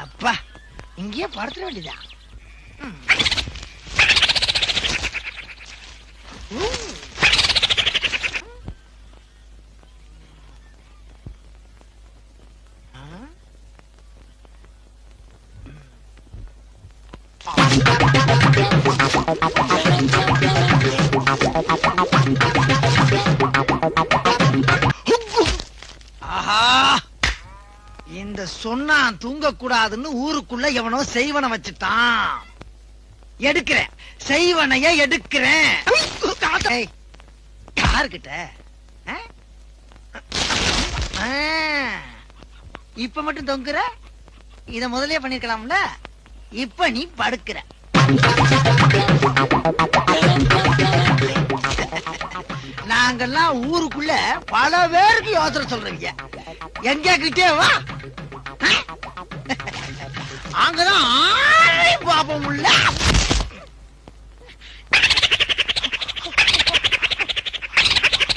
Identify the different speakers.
Speaker 1: அப்பா இங்கேயே படுத்துட வேண்டியதான். இந்த சொன்னா தூங்க கூடாதுன்னு ஊருக்குள்ள எவனோ செய்வன வச்சுட்டான். எடுக்கிறேன், செய்வனைய எடுக்கிறேன். யாருக்கிட்ட இப்ப மட்டும் தொங்குற? இத முதலே பண்ணிருக்கலாம்ல. இப்ப நீ படுக்கிற. நாங்கெல்லாம் ஊருக்குள்ள பல பேருக்கு யோசனை சொல்றீங்க. எங்க கிட்டே வா, அங்கதான் பாப்போம்.